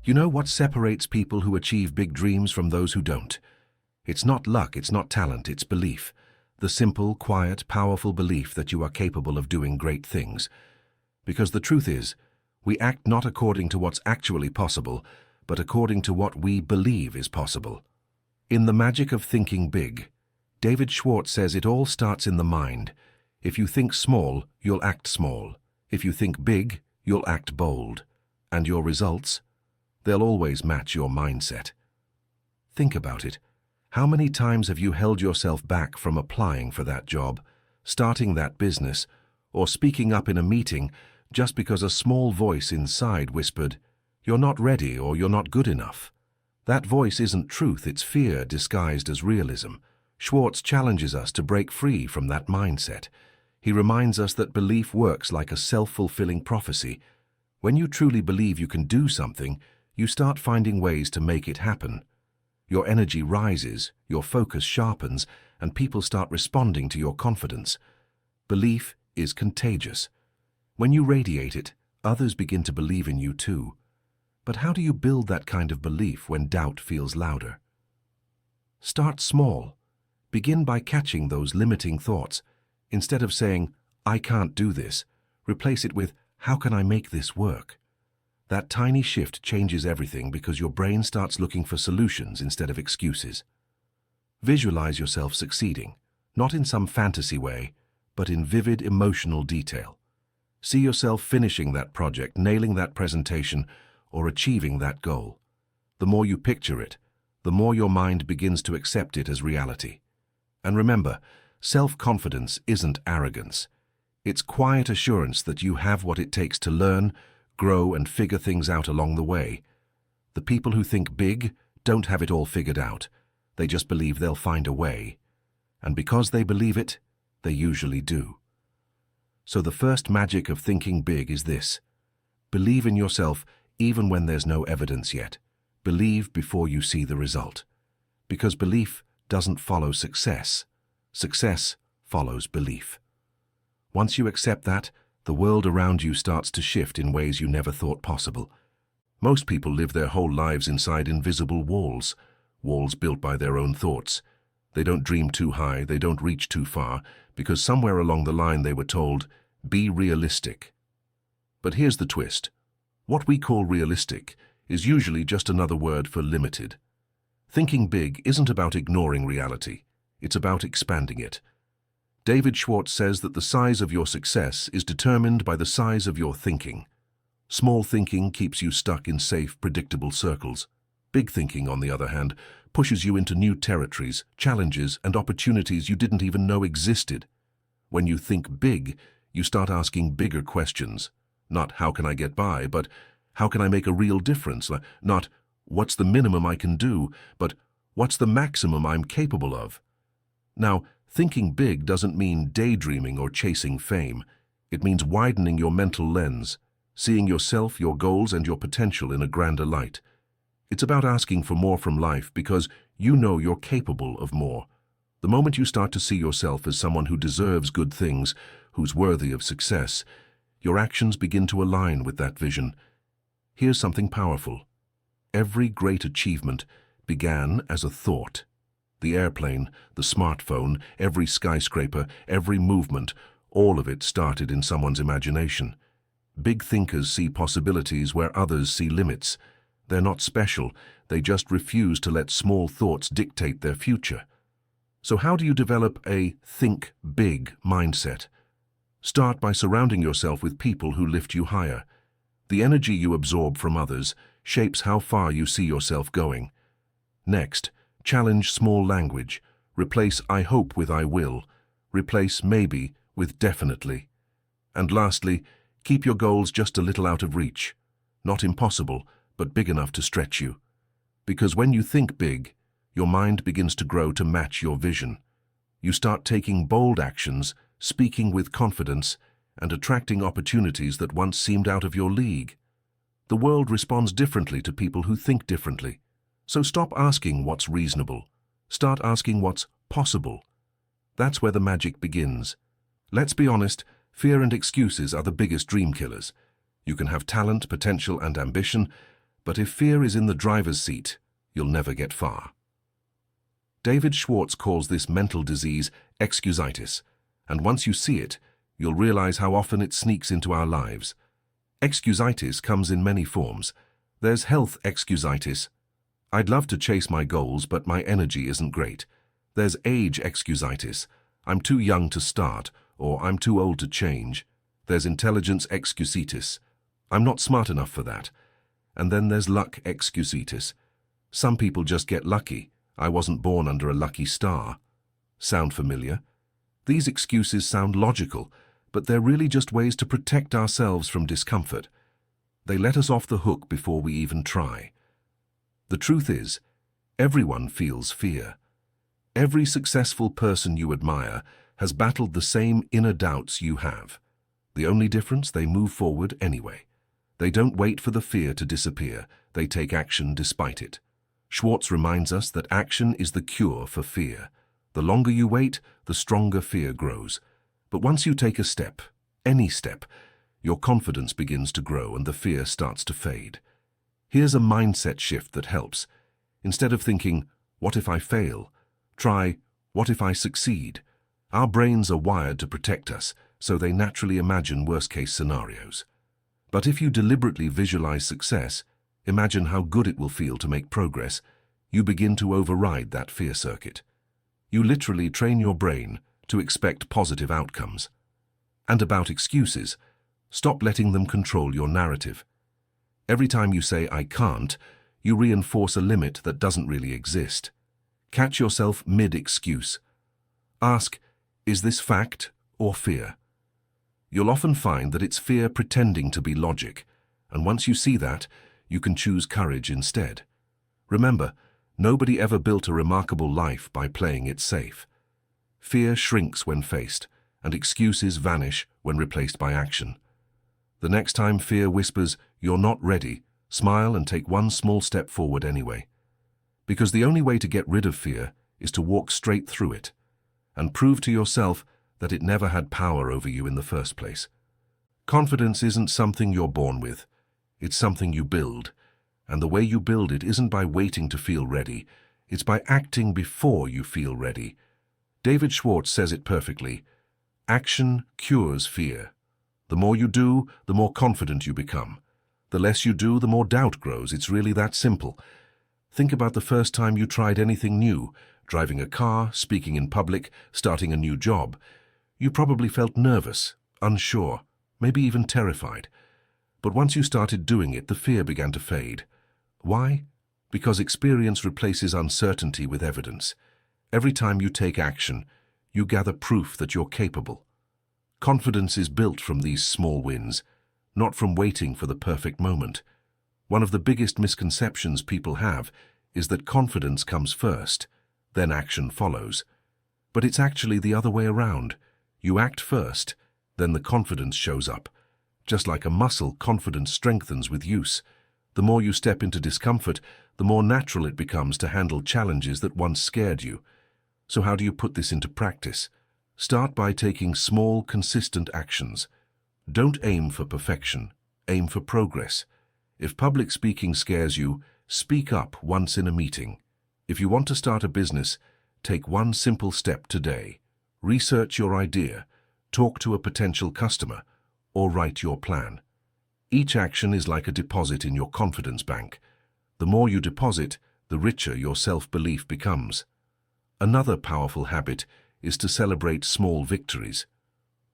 You know what separates people who achieve big dreams from those who don't? It's not luck, it's not talent, it's belief. The simple, quiet, powerful belief that you are capable of doing great things. Because the truth is, we act not according to what's actually possible, but according to what we believe is possible. In The Magic of Thinking Big, David Schwartz says it all starts in the mind. If you think small, you'll act small. If you think big, you'll act bold. And your results? They'll always match your mindset. Think about it. How many times have you held yourself back from applying for that job, starting that business, or speaking up in a meeting just because a small voice inside whispered, "You're not ready," or "You're not good enough"? That voice isn't truth, it's fear disguised as realism. Schwartz challenges us to break free from that mindset. He reminds us that belief works like a self-fulfilling prophecy. When you truly believe you can do something, you start finding ways to make it happen. Your energy rises, your focus sharpens, and people start responding to your confidence. Belief is contagious. When you radiate it, others begin to believe in you too. But how do you build that kind of belief when doubt feels louder? Start small. Begin by catching those limiting thoughts. Instead of saying, "I can't do this," replace it with, "How can I make this work?" That tiny shift changes everything because your brain starts looking for solutions instead of excuses. Visualize yourself succeeding, not in some fantasy way, but in vivid emotional detail. See yourself finishing that project, nailing that presentation, or achieving that goal. The more you picture it, the more your mind begins to accept it as reality. And remember, self-confidence isn't arrogance. It's quiet assurance that you have what it takes to learn, grow, and figure things out along the way. The people who think big don't have it all figured out. They just believe they'll find a way. And because they believe it, they usually do. So the first magic of thinking big is this: believe in yourself even when there's no evidence yet. Believe before you see the result. Because belief doesn't follow success. Success follows belief. Once you accept that, the world around you starts to shift in ways you never thought possible. Most people live their whole lives inside invisible walls, walls built by their own thoughts. They don't dream too high, they don't reach too far, because somewhere along the line they were told, "Be realistic." But here's the twist. What we call realistic is usually just another word for limited. Thinking big isn't about ignoring reality, it's about expanding it. David Schwartz says that the size of your success is determined by the size of your thinking. Small thinking keeps you stuck in safe, predictable circles. Big thinking, on the other hand, pushes you into new territories, challenges, and opportunities you didn't even know existed. When you think big, you start asking bigger questions. Not "how can I get by," but "how can I make a real difference?" Not "what's the minimum I can do," but "what's the maximum I'm capable of?" Now, thinking big doesn't mean daydreaming or chasing fame. It means widening your mental lens, seeing yourself, your goals, and your potential in a grander light. It's about asking for more from life because you know you're capable of more. The moment you start to see yourself as someone who deserves good things, who's worthy of success, your actions begin to align with that vision. Here's something powerful. Every great achievement began as a thought. The airplane, the smartphone, every skyscraper, every movement, all of it started in someone's imagination. Big thinkers see possibilities where others see limits. They're not special, they just refuse to let small thoughts dictate their future. So how do you develop a think big mindset? Start by surrounding yourself with people who lift you higher. The energy you absorb from others shapes how far you see yourself going. Next, challenge small language. Replace "I hope" with "I will." Replace "maybe" with "definitely." And lastly, keep your goals just a little out of reach. Not impossible, but big enough to stretch you. Because when you think big, your mind begins to grow to match your vision. You start taking bold actions, speaking with confidence, and attracting opportunities that once seemed out of your league. The world responds differently to people who think differently. So stop asking what's reasonable. Start asking what's possible. That's where the magic begins. Let's be honest, fear and excuses are the biggest dream killers. You can have talent, potential, and ambition, But if fear is in the driver's seat, you'll never get far. David Schwartz calls this mental disease excusitis, and once you see it, you'll realize how often it sneaks into our lives. Excusitis comes in many forms. There's health excusitis. I'd love to chase my goals, but my energy isn't great. There's age excusitis. I'm too young to start, or I'm too old to change. There's intelligence excusitis. I'm not smart enough for that. And then there's luck excusitis. Some people just get lucky. I wasn't born under a lucky star. Sound familiar? These excuses sound logical, but they're really just ways to protect ourselves from discomfort. They let us off the hook before we even try. The truth is, everyone feels fear. Every successful person you admire has battled the same inner doubts you have. The only difference, they move forward anyway. They don't wait for the fear to disappear. They take action despite it. Schwartz reminds us that action is the cure for fear. The longer you wait, the stronger fear grows. But once you take a step, any step, your confidence begins to grow and the fear starts to fade. Here's a mindset shift that helps. Instead of thinking, "What if I fail?" try, "What if I succeed?" Our brains are wired to protect us, so they naturally imagine worst-case scenarios. But if you deliberately visualize success, imagine how good it will feel to make progress, you begin to override that fear circuit. You literally train your brain to expect positive outcomes. And about excuses, stop letting them control your narrative. Every time you say, "I can't," you reinforce a limit that doesn't really exist. Catch yourself mid-excuse. Ask, is this fact or fear? You'll often find that it's fear pretending to be logic, and once you see that, you can choose courage instead. Remember, nobody ever built a remarkable life by playing it safe. Fear shrinks when faced, and excuses vanish when replaced by action. The next time fear whispers, "You're not ready," smile and take one small step forward anyway. Because the only way to get rid of fear is to walk straight through it and prove to yourself that it never had power over you in the first place. Confidence isn't something you're born with. It's something you build. And the way you build it isn't by waiting to feel ready. It's by acting before you feel ready. David Schwartz says it perfectly. Action cures fear. The more you do, the more confident you become. The less you do, the more doubt grows. It's really that simple. Think about the first time you tried anything new, driving a car, speaking in public, starting a new job. You probably felt nervous, unsure, maybe even terrified. But once you started doing it, the fear began to fade. Why? Because experience replaces uncertainty with evidence. Every time you take action, you gather proof that you're capable. Confidence is built from these small wins, not from waiting for the perfect moment. One of the biggest misconceptions people have is that confidence comes first, then action follows. But it's actually the other way around. You act first, then the confidence shows up. Just like a muscle, confidence strengthens with use. The more you step into discomfort, the more natural it becomes to handle challenges that once scared you. So how do you put this into practice? Start by taking small, consistent actions. Don't aim for perfection, aim for progress. If public speaking scares you, speak up once in a meeting. If you want to start a business, take one simple step today. Research your idea, talk to a potential customer, or write your plan. Each action is like a deposit in your confidence bank. The more you deposit, the richer your self-belief becomes. Another powerful habit is to celebrate small victories.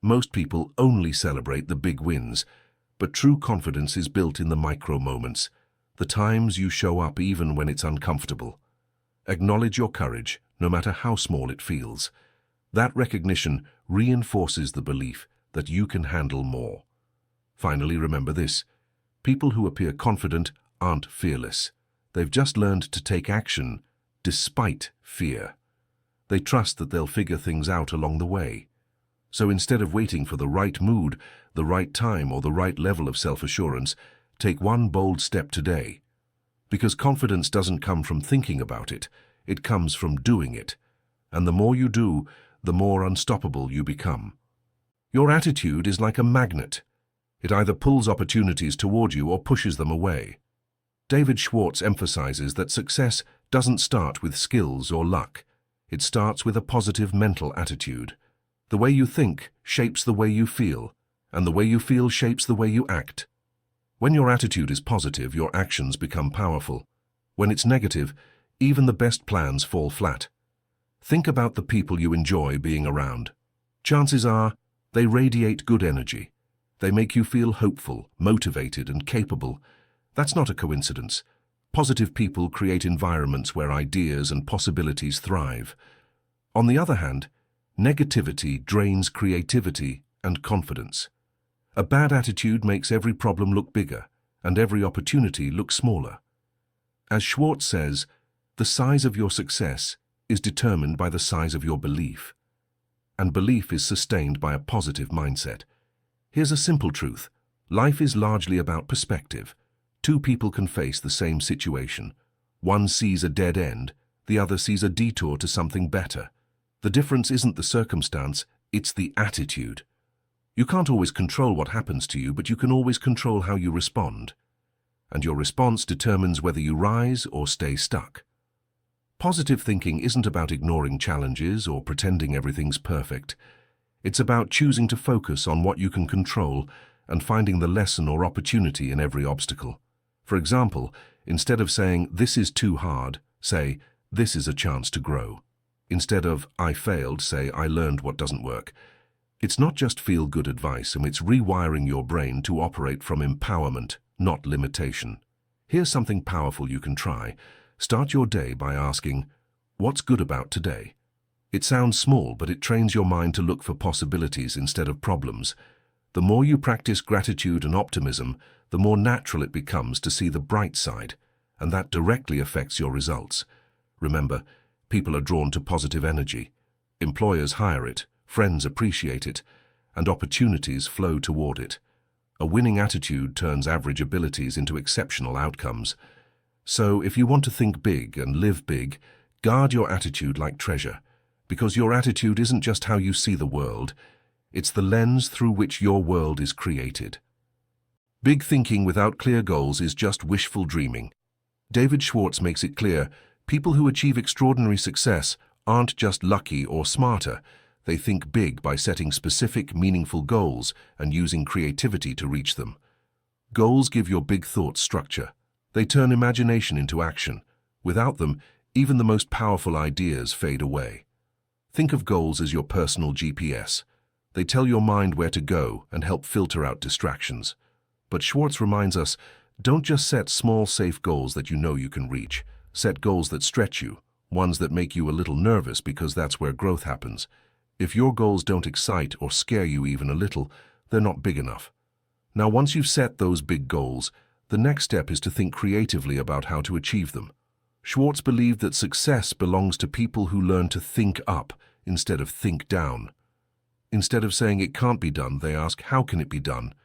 Most people only celebrate the big wins, but true confidence is built in the micro moments, the times you show up even when it's uncomfortable. Acknowledge your courage, no matter how small it feels. That recognition reinforces the belief that you can handle more. Finally, remember this. People who appear confident aren't fearless. They've just learned to take action despite fear. They trust that they'll figure things out along the way. So instead of waiting for the right mood, the right time, or the right level of self-assurance, take one bold step today. Because confidence doesn't come from thinking about it, it comes from doing it. And the more you do, the more unstoppable you become. Your attitude is like a magnet. It either pulls opportunities toward you or pushes them away. David Schwartz emphasizes that success doesn't start with skills or luck. It starts with a positive mental attitude. The way you think shapes the way you feel, and the way you feel shapes the way you act. When your attitude is positive, your actions become powerful. When it's negative, even the best plans fall flat. Think about the people you enjoy being around. Chances are, they radiate good energy. They make you feel hopeful, motivated, and capable. That's not a coincidence. Positive people create environments where ideas and possibilities thrive. On the other hand, negativity drains creativity and confidence. A bad attitude makes every problem look bigger, and every opportunity look smaller. As Schwartz says, the size of your success is determined by the size of your belief. And belief is sustained by a positive mindset. Here's a simple truth. Life is largely about perspective. Two people can face the same situation. One sees a dead end, the other sees a detour to something better. The difference isn't the circumstance, it's the attitude. You can't always control what happens to you, but you can always control how you respond. And your response determines whether you rise or stay stuck. Positive thinking isn't about ignoring challenges or pretending everything's perfect. It's about choosing to focus on what you can control and finding the lesson or opportunity in every obstacle. For example, instead of saying, "This is too hard," say, "This is a chance to grow." Instead of, "I failed," say, "I learned what doesn't work." It's not just feel-good advice, and it's rewiring your brain to operate from empowerment, not limitation. Here's something powerful you can try. Start your day by asking, "What's good about today?" It sounds small, but it trains your mind to look for possibilities instead of problems. The more you practice gratitude and optimism, the more natural it becomes to see the bright side, and that directly affects your results. Remember, people are drawn to positive energy. Employers hire it, friends appreciate it, and opportunities flow toward it. A winning attitude turns average abilities into exceptional outcomes. So if you want to think big and live big, guard your attitude like treasure, because your attitude isn't just how you see the world, it's the lens through which your world is created. Big thinking without clear goals is just wishful dreaming. David Schwartz makes it clear, people who achieve extraordinary success aren't just lucky or smarter. They think big by setting specific, meaningful goals and using creativity to reach them. Goals give your big thoughts structure. They turn imagination into action. Without them, even the most powerful ideas fade away. Think of goals as your personal GPS. They tell your mind where to go and help filter out distractions. But Schwartz reminds us, don't just set small, safe goals that you know you can reach. Set goals that stretch you, ones that make you a little nervous, because that's where growth happens. If your goals don't excite or scare you even a little, they're not big enough. Now, once you've set those big goals, the next step is to think creatively about how to achieve them. Schwartz believed that success belongs to people who learn to think up instead of think down. Instead of saying it can't be done, they ask, how can it be done?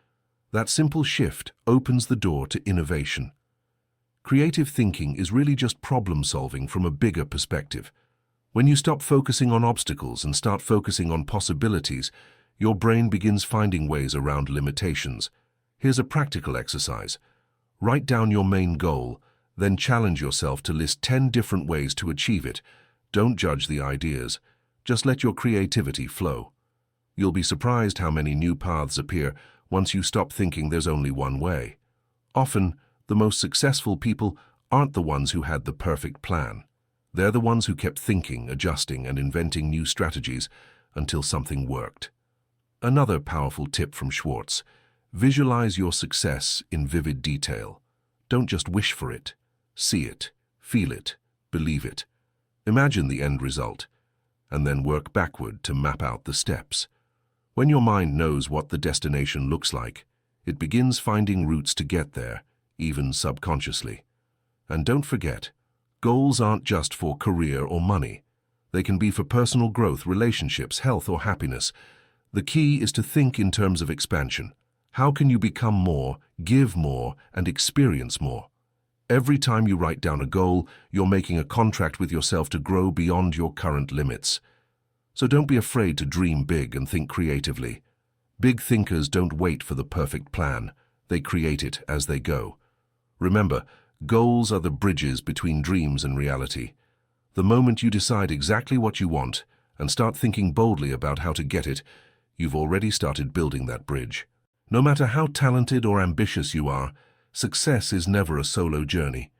That simple shift opens the door to innovation. Creative thinking is really just problem solving from a bigger perspective. When you stop focusing on obstacles and start focusing on possibilities, your brain begins finding ways around limitations. Here's a practical exercise. Write down your main goal, then challenge yourself to list 10 different ways to achieve it. Don't judge the ideas. Just let your creativity flow. You'll be surprised how many new paths appear once you stop thinking there's only one way. Often, the most successful people aren't the ones who had the perfect plan. They're the ones who kept thinking, adjusting, and inventing new strategies until something worked. Another powerful tip from Schwartz: visualize your success in vivid detail. Don't just wish for it. See it, feel it, believe it. Imagine the end result, and then work backward to map out the steps. When your mind knows what the destination looks like, it begins finding routes to get there, even subconsciously. And don't forget, goals aren't just for career or money. They can be for personal growth, relationships, health, or happiness. The key is to think in terms of expansion. How can you become more, give more, and experience more? Every time you write down a goal, you're making a contract with yourself to grow beyond your current limits. So don't be afraid to dream big and think creatively. Big thinkers don't wait for the perfect plan. They create it as they go. Remember, Goals are the bridges between dreams and reality. The moment you decide exactly what you want and start thinking boldly about how to get it, you've already started building that bridge. No matter how talented or ambitious you are, success is never a solo journey.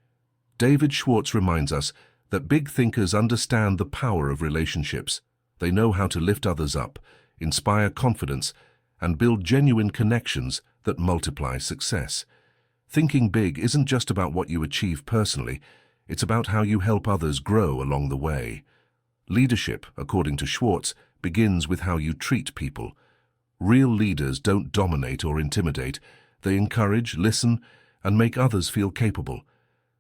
David Schwartz reminds us that big thinkers understand the power of relationships. They know how to lift others up, inspire confidence, and build genuine connections that multiply success. Thinking big isn't just about what you achieve personally, it's about how you help others grow along the way. Leadership, according to Schwartz, begins with how you treat people. Real leaders don't dominate or intimidate. They encourage, listen, and make others feel capable.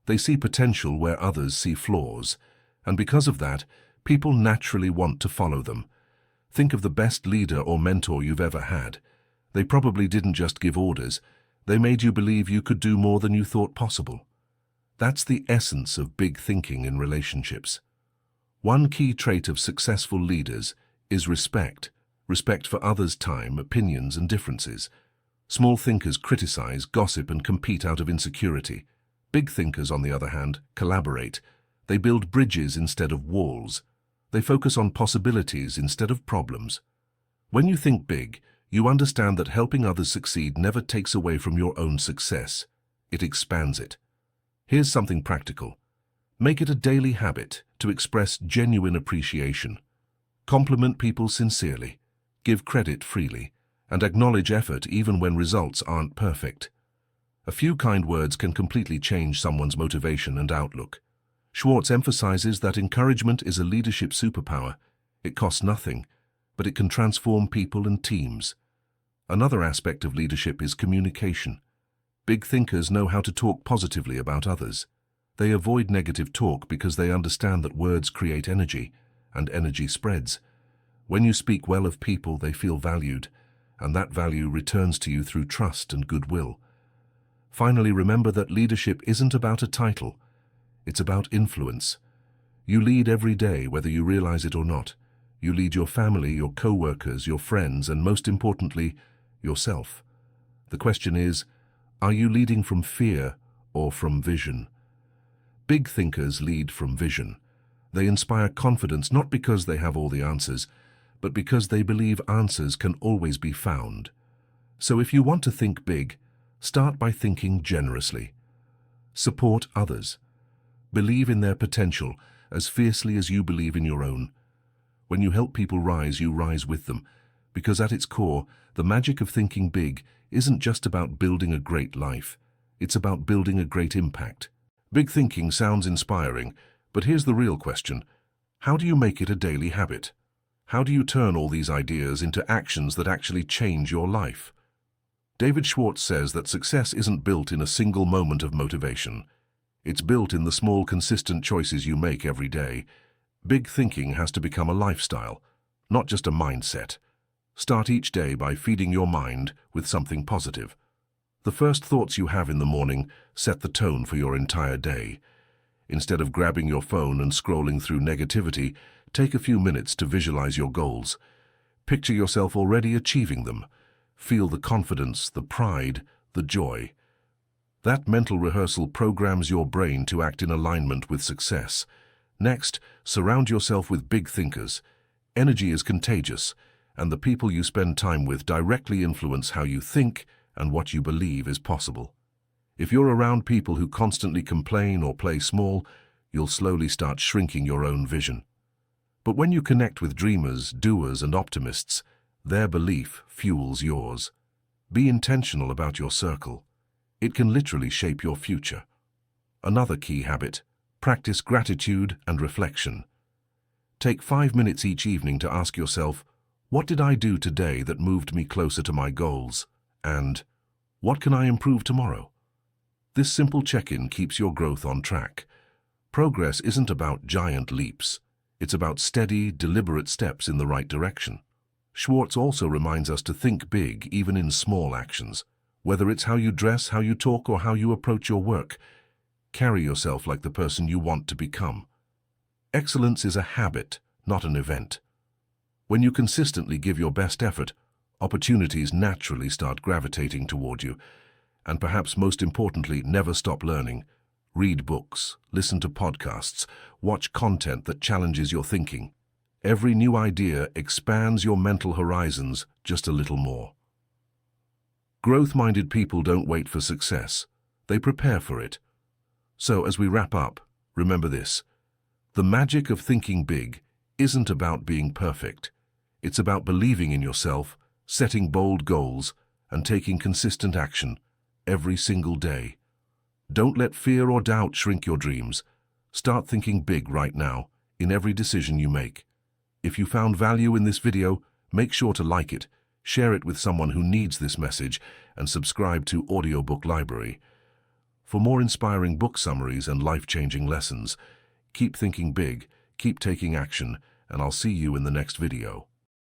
They see potential where others see flaws, and because of that, people naturally want to follow them. Think of the best leader or mentor you've ever had. They probably didn't just give orders. They made you believe you could do more than you thought possible. That's the essence of big thinking in relationships. One key trait of successful leaders is respect. Respect for others' time, opinions, and differences. Small thinkers criticize, gossip, and compete out of insecurity. Big thinkers, on the other hand, collaborate. They build bridges instead of walls. They focus on possibilities instead of problems. When you think big, you understand that helping others succeed never takes away from your own success. It expands it. Here's something practical. Make it a daily habit to express genuine appreciation. Compliment people sincerely, give credit freely, and acknowledge effort even when results aren't perfect. A few kind words can completely change someone's motivation and outlook. Schwartz emphasizes that encouragement is a leadership superpower. It costs nothing, but it can transform people and teams. Another aspect of leadership is communication. Big thinkers know how to talk positively about others. They avoid negative talk because they understand that words create energy, and energy spreads. When you speak well of people, they feel valued, and that value returns to you through trust and goodwill. Finally, remember that leadership isn't about a title. It's about influence. You lead every day, whether you realize it or not. You lead your family, your co-workers, your friends, and most importantly, yourself. The question is, are you leading from fear or from vision? Big thinkers lead from vision. They inspire confidence not because they have all the answers, but because they believe answers can always be found. So if you want to think big, start by thinking generously. Support others. Believe in their potential as fiercely as you believe in your own. When you help people rise, you rise with them, because at its core, the magic of thinking big isn't just about building a great life. It's about building a great impact. Big thinking sounds inspiring, but here's the real question. How do you make it a daily habit? How do you turn all these ideas into actions that actually change your life? David Schwartz says that success isn't built in a single moment of motivation. It's built in the small, consistent choices you make every day. Big thinking has to become a lifestyle, not just a mindset. Start each day by feeding your mind with something positive. The first thoughts you have in the morning set the tone for your entire day. Instead of grabbing your phone and scrolling through negativity, take a few minutes to visualize your goals. Picture yourself already achieving them. Feel the confidence, the pride, the joy. That mental rehearsal programs your brain to act in alignment with success. Next, surround yourself with big thinkers. Energy is contagious, and the people you spend time with directly influence how you think and what you believe is possible. If you're around people who constantly complain or play small, you'll slowly start shrinking your own vision. But when you connect with dreamers, doers, and optimists, their belief fuels yours. Be intentional about your circle. It can literally shape your future. Another key habit: practice gratitude and reflection. Take 5 minutes each evening to ask yourself, what did I do today that moved me closer to my goals? And what can I improve tomorrow? This simple check-in keeps your growth on track. Progress isn't about giant leaps. It's about steady, deliberate steps in the right direction. Schwartz also reminds us to think big even in small actions. Whether it's how you dress, how you talk, or how you approach your work, carry yourself like the person you want to become. Excellence is a habit, not an event. When you consistently give your best effort, opportunities naturally start gravitating toward you. And perhaps most importantly, never stop learning. Read books, listen to podcasts, watch content that challenges your thinking. Every new idea expands your mental horizons just a little more. Growth-minded people don't wait for success. They prepare for it. So, as we wrap up, remember this. The magic of thinking big isn't about being perfect. It's about believing in yourself, setting bold goals, and taking consistent action every single day. Don't let fear or doubt shrink your dreams. Start thinking big right now, in every decision you make. If you found value in this video, make sure to like it, share it with someone who needs this message, and subscribe to Audiobook Library. For more inspiring book summaries and life-changing lessons, keep thinking big, keep taking action, and I'll see you in the next video.